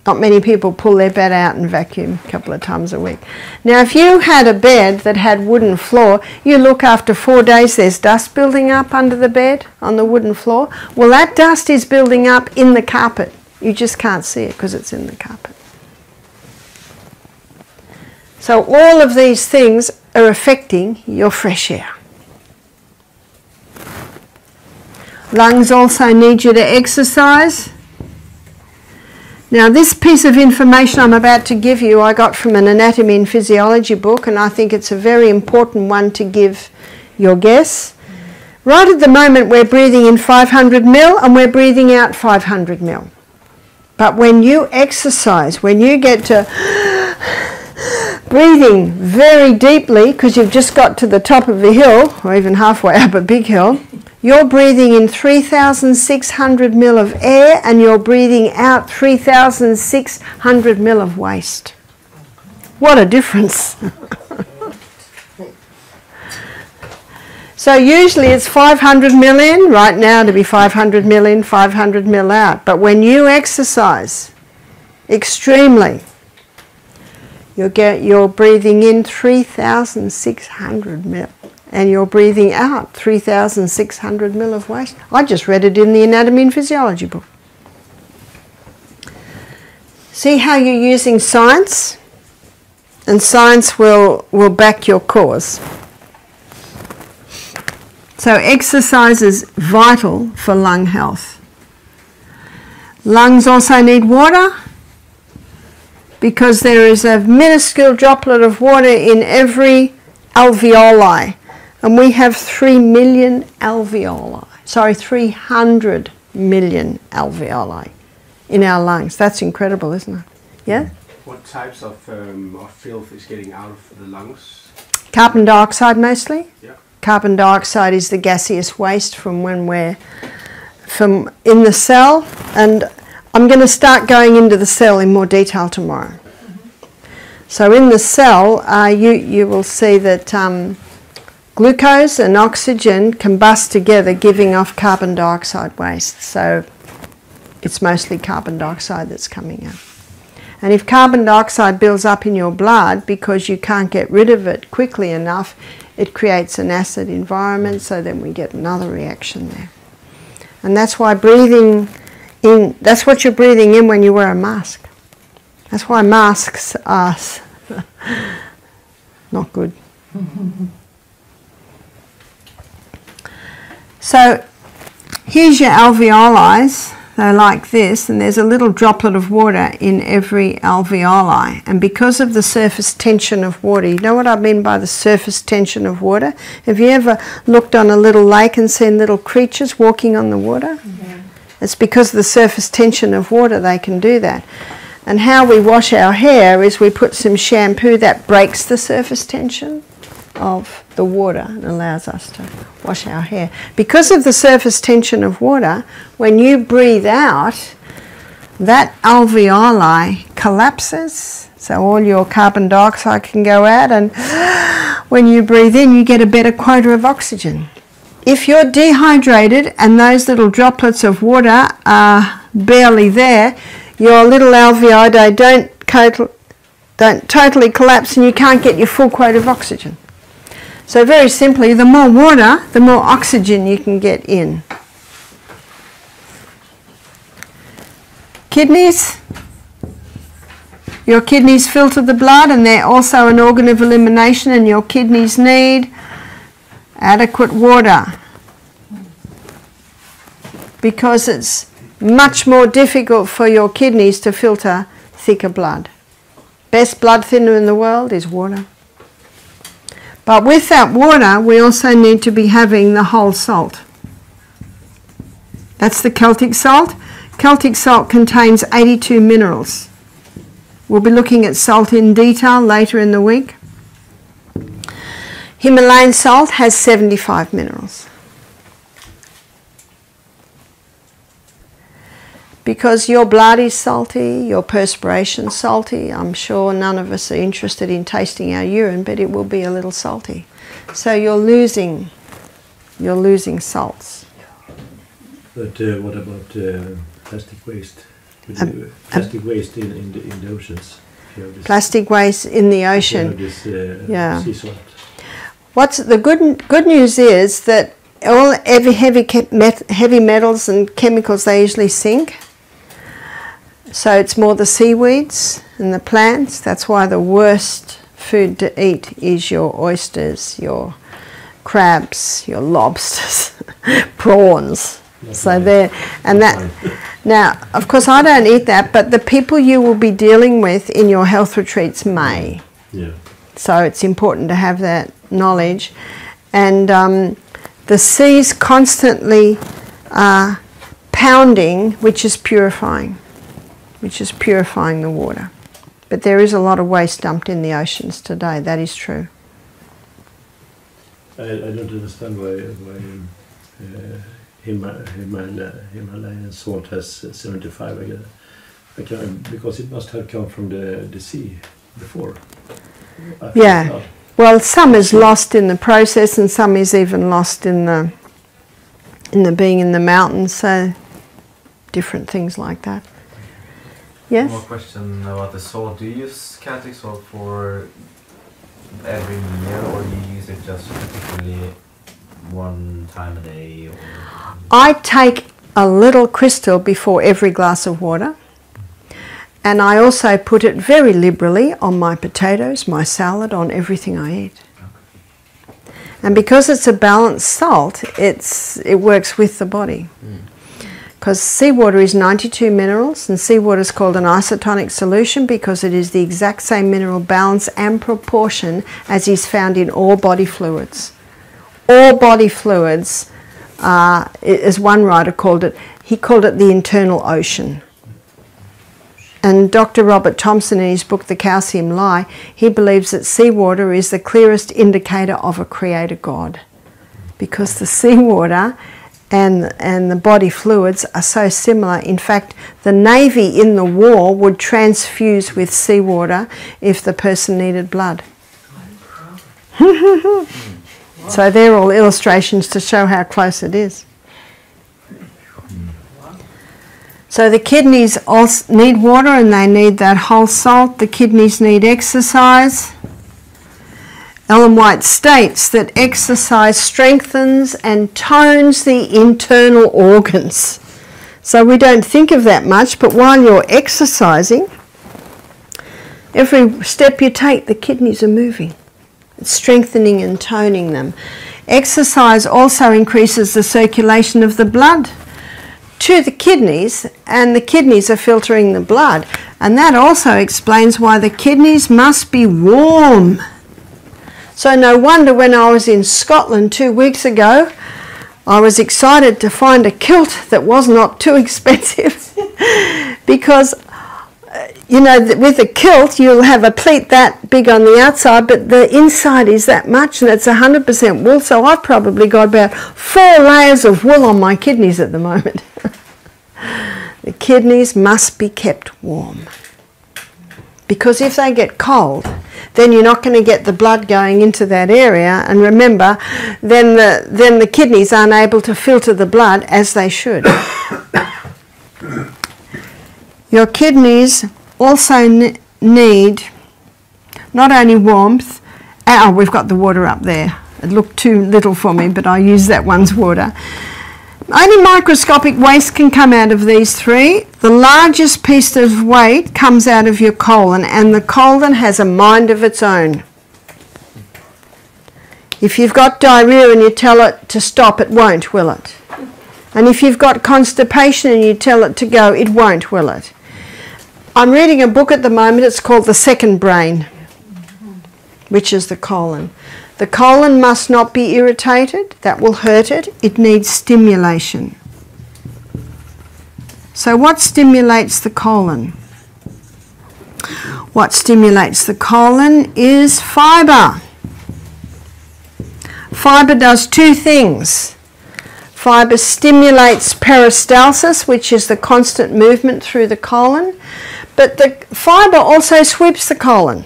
Not many people pull their bed out and vacuum a couple of times a week. Now, if you had a bed that had wooden floor, you look after 4 days, there's dust building up under the bed on the wooden floor. Well, that dust is building up in the carpet. You just can't see it because it's in the carpet. So all of these things are affecting your fresh air. Lungs also need you to exercise. Now, this piece of information I'm about to give you I got from an anatomy and physiology book, and I think it's a very important one to give your guests. Right at the moment we're breathing in 500 mil and we're breathing out 500 mil. But when you exercise, when you get to breathing very deeply, because you've just got to the top of a hill, or even halfway up a big hill, you're breathing in 3,600 mil of air and you're breathing out 3,600 mil of waste. What a difference. So usually it's 500 mil in, right now to be 500 mil in, 500 mil out. But when you exercise extremely, you're breathing in 3,600 mil and you're breathing out 3,600 mil of waste. I just read it in the anatomy and physiology book. See how you're using science? And science will back your cause. So exercise is vital for lung health. Lungs also need water because there is a minuscule droplet of water in every alveoli. And we have 3 million alveoli. Sorry, 300 million alveoli in our lungs. That's incredible, isn't it? Yeah? What types of filth is getting out of the lungs? Carbon dioxide mostly. Yeah. Carbon dioxide is the gaseous waste from when we're in the cell, and I'm going to start going into the cell in more detail tomorrow. So in the cell, you will see that glucose and oxygen combust together, giving off carbon dioxide waste. So it's mostly carbon dioxide that's coming out. And if carbon dioxide builds up in your blood because you can't get rid of it quickly enough, it creates an acid environment, so then we get another reaction there. And that's why breathing in, that's what you're breathing in when you wear a mask. That's why masks are not good. So here's your alveoli. They're like this, and there's a little droplet of water in every alveoli. And because of the surface tension of water, you know what I mean by the surface tension of water? Have you ever looked on a little lake and seen little creatures walking on the water? Yeah. It's because of the surface tension of water they can do that. And how we wash our hair is we put some shampoo that breaks the surface tension of the water and allows us to wash our hair. Because of the surface tension of water, when you breathe out, that alveoli collapses, so all your carbon dioxide can go out, and when you breathe in, you get a better quota of oxygen. If you're dehydrated and those little droplets of water are barely there, your little alveoli don't totally collapse and you can't get your full quota of oxygen. So very simply, the more water, the more oxygen you can get in. Kidneys. Your kidneys filter the blood, and they're also an organ of elimination, and your kidneys need adequate water because it's much more difficult for your kidneys to filter thicker blood. Best blood thinner in the world is water. But with that water, we also need to be having the whole salt. That's the Celtic salt. Celtic salt contains 82 minerals. We'll be looking at salt in detail later in the week. Himalayan salt has 75 minerals. Because your blood is salty, your perspiration salty, I'm sure none of us are interested in tasting our urine, but it will be a little salty. So you're losing salts. But what about plastic waste? Plastic waste in the oceans. Plastic waste in the ocean. This, sea salt. What's the good news is that all heavy metals and chemicals, they usually sink. So it's more the seaweeds and the plants. That's why the worst food to eat is your oysters, your crabs, your lobsters, prawns. So there, and that. Now, of course, I don't eat that, but the people you will be dealing with in your health retreats may. Yeah. So it's important to have that knowledge. And the sea's constantly pounding, which is purifying the water. But there is a lot of waste dumped in the oceans today. That is true. I don't understand why Himalayan salt has 75 again. Because it must have come from the sea before. Yeah. Well, some is lost in the process, and some is even lost in the being in the mountains. So different things like that. Yes? One more question about the salt. Do you use Celtic salt for every meal, or do you use it just particularly one time a day? Or? I take a little crystal before every glass of water, and I also put it very liberally on my potatoes, my salad, on everything I eat. And because it's a balanced salt, it works with the body. Because seawater is 92 minerals, and seawater is called an isotonic solution because it is the exact same mineral balance and proportion as is found in all body fluids. All body fluids, as one writer called it, he called it the internal ocean. And Dr. Robert Thompson, in his book The Calcium Lie, he believes that seawater is the clearest indicator of a creator God, because the seawater and the body fluids are so similar. In fact, the Navy in the war would transfuse with seawater if the person needed blood. So they're all illustrations to show how close it is. So the kidneys also need water, and they need that whole salt. The kidneys need exercise. Ellen White states that exercise strengthens and tones the internal organs. So we don't think of that much, but while you're exercising, every step you take, the kidneys are moving. It's strengthening and toning them. Exercise also increases the circulation of the blood to the kidneys, and the kidneys are filtering the blood. And that also explains why the kidneys must be warm. So no wonder when I was in Scotland 2 weeks ago, I was excited to find a kilt that was not too expensive because, you know, with a kilt you'll have a pleat that big on the outside, but the inside is that much, and it's 100% wool, so I've probably got about 4 layers of wool on my kidneys at the moment. The kidneys must be kept warm, because if they get cold, then you're not going to get the blood going into that area, and remember, then the kidneys aren't able to filter the blood as they should. Your kidneys also need not only warmth. Oh, we've got the water up there. It looked too little for me, but I use that one's water. Only microscopic waste can come out of these three. The largest piece of weight comes out of your colon, and the colon has a mind of its own. If you've got diarrhea and you tell it to stop, it won't, will it? And if you've got constipation and you tell it to go, it won't, will it? I'm reading a book at the moment, it's called The Second Brain, which is the colon. The colon must not be irritated, that will hurt it. It needs stimulation. So what stimulates the colon? What stimulates the colon is fibre. Fibre does two things. Fibre stimulates peristalsis, which is the constant movement through the colon, but the fibre also sweeps the colon.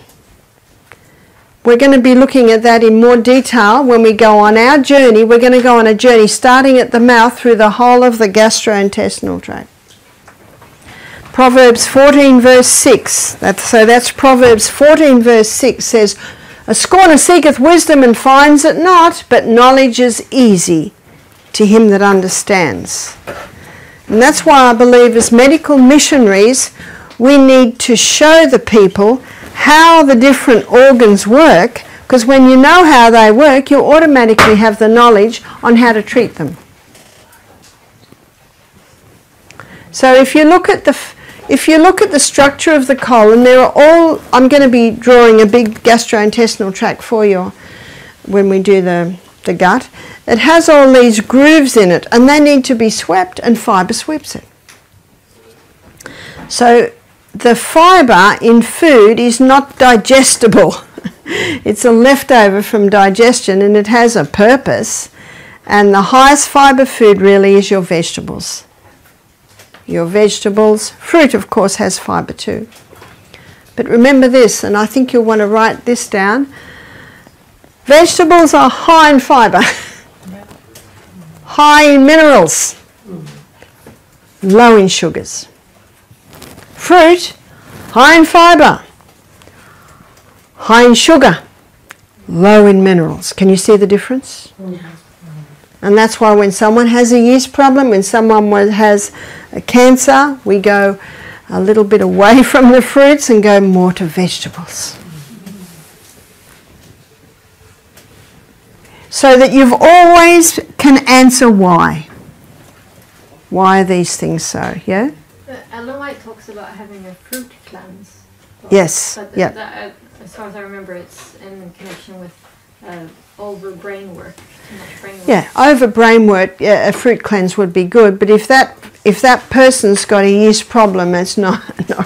We're going to be looking at that in more detail when we go on our journey. We're going to go on a journey starting at the mouth through the whole of the gastrointestinal tract. Proverbs 14 verse 6, that's Proverbs 14 verse 6 says, "A scorner seeketh wisdom and finds it not, but knowledge is easy to him that understands." And that's why I believe as medical missionaries we need to show the people how the different organs work, because when you know how they work, you automatically have the knowledge on how to treat them. So if you look at the structure of the colon, there are all, I'm going to be drawing a big gastrointestinal tract for you when we do the gut. It has all these grooves in it and they need to be swept, and fibre sweeps it. So the fibre in food is not digestible. It's a leftover from digestion and it has a purpose, and the highest fibre food really is your vegetables. Your vegetables, fruit of course has fibre too. But remember this, and I think you'll want to write this down. Vegetables are high in fibre, high in minerals, low in sugars. Fruit, high in fibre, high in sugar, low in minerals. Can you see the difference? And that's why when someone has a yeast problem, when someone has a cancer, we go a little bit away from the fruits and go more to vegetables. So that you've always can answer why. Why are these things so? Yeah? Ellen White talks about having a fruit cleanse. Yes. But Yeah. as far as I remember, it's in connection with over brain work. Too much brain work. Yeah, over brain work, a fruit cleanse would be good. But if that person's got a yeast problem, it's not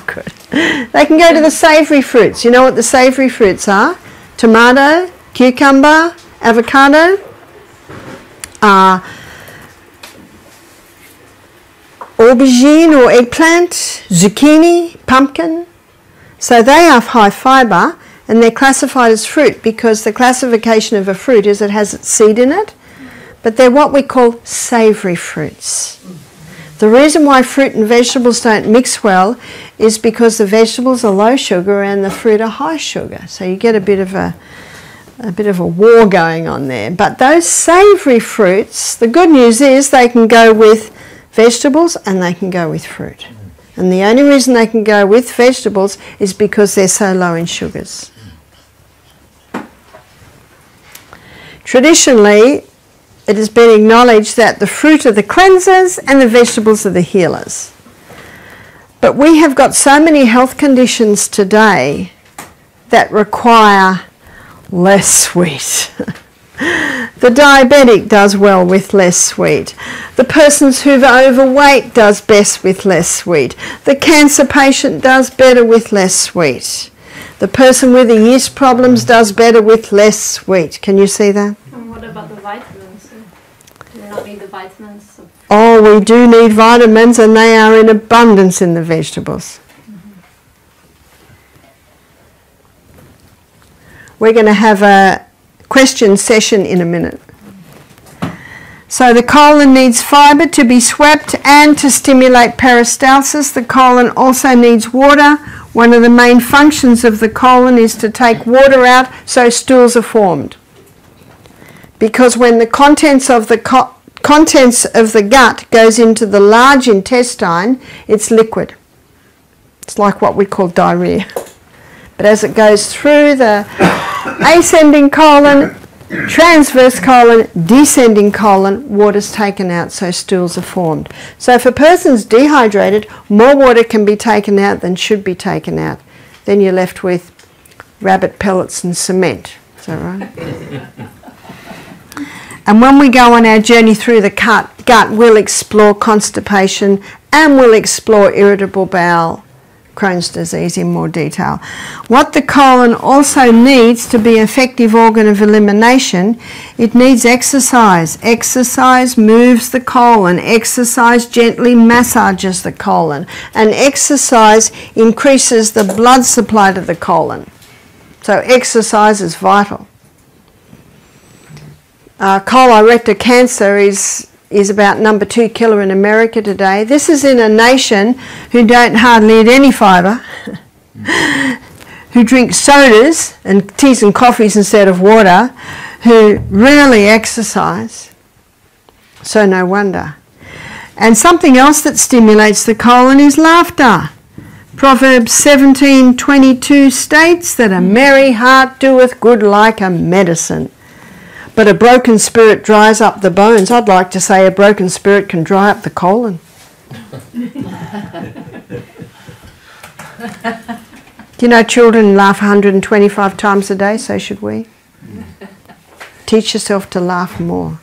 good. They can go to the savoury fruits. You know what the savoury fruits are? Tomato, cucumber, avocado, aubergine or eggplant, zucchini, pumpkin. So they have high fibre and they're classified as fruit because the classification of a fruit is it has its seed in it, but they're what we call savoury fruits. The reason why fruit and vegetables don't mix well is because the vegetables are low sugar and the fruit are high sugar. So you get a bit of a war going on there. But those savoury fruits, the good news is they can go with vegetables and they can go with fruit. And the only reason they can go with vegetables is because they're so low in sugars. Traditionally, it has been acknowledged that the fruit are the cleansers and the vegetables are the healers. But we have got so many health conditions today that require less sweet. The diabetic does well with less sweet. The person who's overweight does best with less sweet. The cancer patient does better with less sweet. The person with the yeast problems does better with less sweet. Can you see that? And what about the vitamins? Do we not need the vitamins? Oh, we do need vitamins and they are in abundance in the vegetables. We're going to have a question session in a minute. So the colon needs fibre to be swept and to stimulate peristalsis. The colon also needs water. One of the main functions of the colon is to take water out so stools are formed. Because when the contents of the gut goes into the large intestine, it's liquid. It's like what we call diarrhea. But as it goes through the ascending colon, transverse colon, descending colon, water's taken out, so stools are formed. So if a person's dehydrated, more water can be taken out than should be taken out. Then you're left with rabbit pellets and cement. Is that right? And when we go on our journey through the gut, we'll explore constipation and we'll explore irritable bowel, Crohn's disease in more detail. What the colon also needs to be an effective organ of elimination, it needs exercise. Exercise moves the colon. Exercise gently massages the colon. And exercise increases the blood supply to the colon. So exercise is vital. Colorectal cancer is about number 2 killer in America today. This is in a nation who don't hardly eat any fibre, who drink sodas and teas and coffees instead of water, who rarely exercise. So no wonder. And something else that stimulates the colon is laughter. Proverbs 17:22 states that a merry heart doeth good like a medicine, but a broken spirit dries up the bones. I'd like to say a broken spirit can dry up the colon. Do you know children laugh 125 times a day? So should we. Teach yourself to laugh more.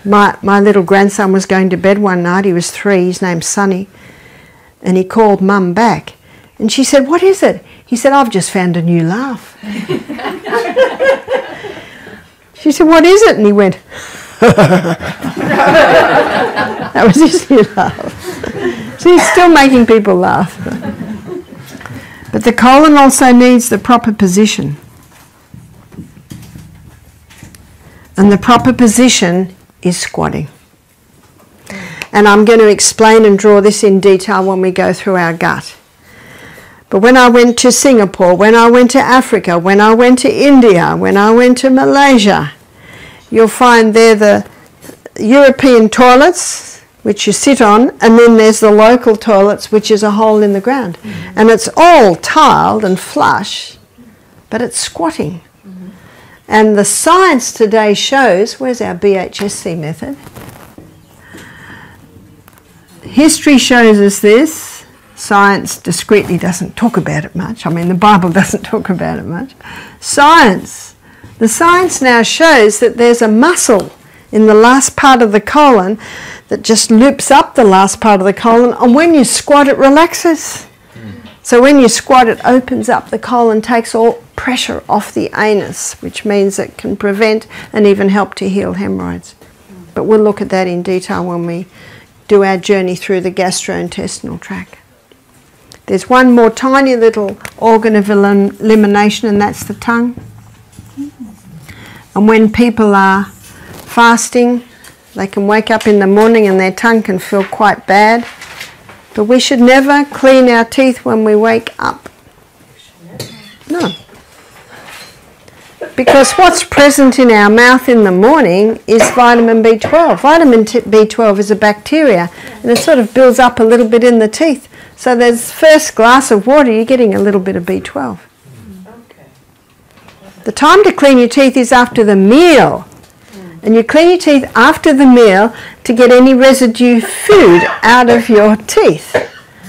My little grandson was going to bed one night. He was 3. His name's Sonny. And he called Mum back. And she said, "What is it?" He said, "I've just found a new laugh." She said, "What is it?" And he went, that was his new laugh. So he's still making people laugh. But the colon also needs the proper position. And the proper position is squatting. And I'm going to explain and draw this in detail when we go through our gut. But when I went to Singapore, when I went to Africa, when I went to India, when I went to Malaysia, you'll find there the European toilets, which you sit on, and then there's the local toilets, which is a hole in the ground. Mm-hmm. And it's all tiled and flush, but it's squatting. Mm-hmm. And the science today shows, where's our BHSC method? History shows us this. Science discreetly doesn't talk about it much. I mean, the Bible doesn't talk about it much. Science. The science now shows that there's a muscle in the last part of the colon that just loops up the last part of the colon, and when you squat it relaxes. So when you squat it opens up the colon, takes all pressure off the anus, which means it can prevent and even help to heal hemorrhoids. But we'll look at that in detail when we do our journey through the gastrointestinal tract. There's one more tiny little organ of elimination, and that's the tongue. And when people are fasting, they can wake up in the morning and their tongue can feel quite bad. But we should never clean our teeth when we wake up. No. Because what's present in our mouth in the morning is vitamin B12. Vitamin B12 is a bacteria, and it sort of builds up a little bit in the teeth. So there's first glass of water, you're getting a little bit of B12. Okay. The time to clean your teeth is after the meal. And you clean your teeth after the meal to get any residue food out of your teeth.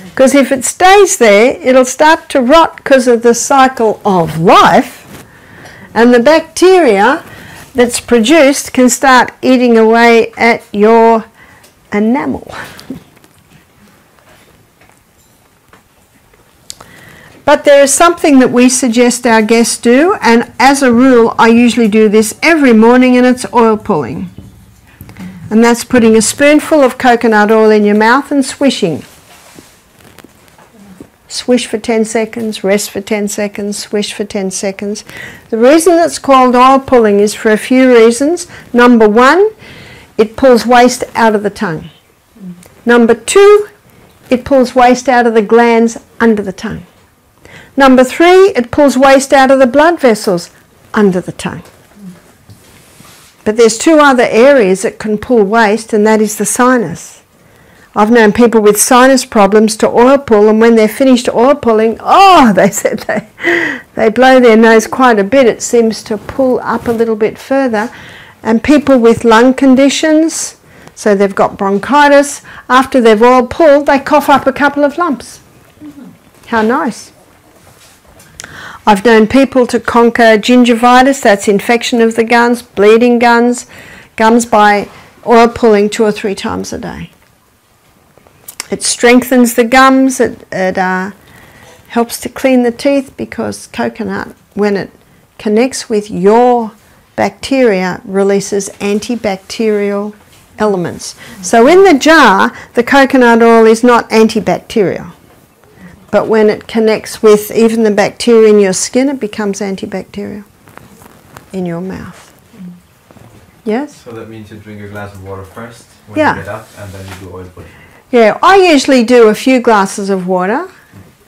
Because if it stays there, it'll start to rot because of the cycle of life. And the bacteria that's produced can start eating away at your enamel. But there is something that we suggest our guests do, and as a rule I usually do this every morning, and it's oil pulling. And that's putting a spoonful of coconut oil in your mouth and swishing. Swish for 10 seconds, rest for 10 seconds, swish for 10 seconds. The reason it's called oil pulling is for a few reasons. Number 1, it pulls waste out of the tongue. Number 2, it pulls waste out of the glands under the tongue. Number 3, it pulls waste out of the blood vessels under the tongue. But there's 2 other areas that can pull waste, and that is the sinus. I've known people with sinus problems to oil pull, and when they're finished oil pulling, oh, they said they blow their nose quite a bit. It seems to pull up a little bit further. And people with lung conditions, so they've got bronchitis, after they've oil pulled, they cough up a couple of lumps. How nice. I've known people to conquer gingivitis, that's infection of the gums, bleeding gums by oil pulling 2 or 3 times a day. It strengthens the gums, it helps to clean the teeth, because coconut, when it connects with your bacteria, releases antibacterial elements. So in the jar, the coconut oil is not antibacterial. But when it connects with even the bacteria in your skin, it becomes antibacterial in your mouth. Yes? So that means you drink a glass of water first when Yeah. you get up, and then you do oil pulling. Yeah, I usually do a few glasses of water,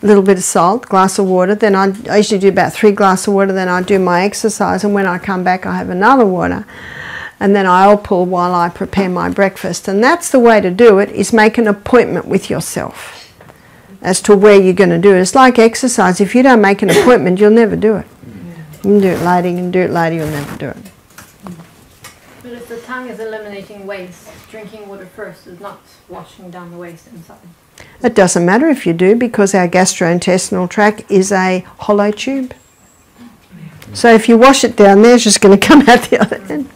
a little bit of salt, glass of water, then I usually do about 3 glasses of water, then I do my exercise, and when I come back I have another water, and then I oil pull while I prepare my breakfast. And that's the way to do it, is make an appointment with yourself as to where you're going to do it. It's like exercise. If you don't make an appointment, you'll never do it. You can do it later, you can do it later, you'll never do it. But if the tongue is eliminating waste, drinking water first is not washing down the waste inside. It doesn't matter if you do, because our gastrointestinal tract is a hollow tube. So if you wash it down there, it's just going to come out the other end.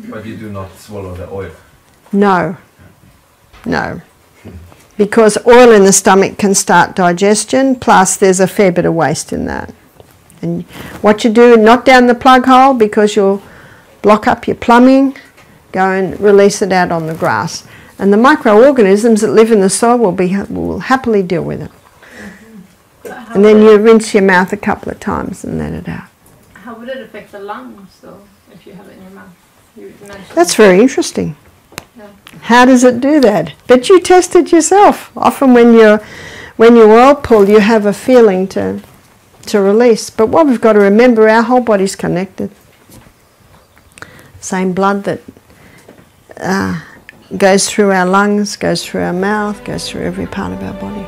But you do not swallow the oil. No. No. Because oil in the stomach can start digestion, plus there's a fair bit of waste in that. And what you do, not down the plug hole, because you'll block up your plumbing, go and release it out on the grass. And the microorganisms that live in the soil will happily deal with it. And then you rinse your mouth a couple of times and let it out. How would it affect the lungs, though, if you have it in your mouth? You mentioned That's very interesting. Yeah. How does it do that? But you test it yourself. Often when you oil pull, you have a feeling to release. But what we've got to remember, our whole body's connected. Same blood that goes through our lungs, goes through our mouth, goes through every part of our body.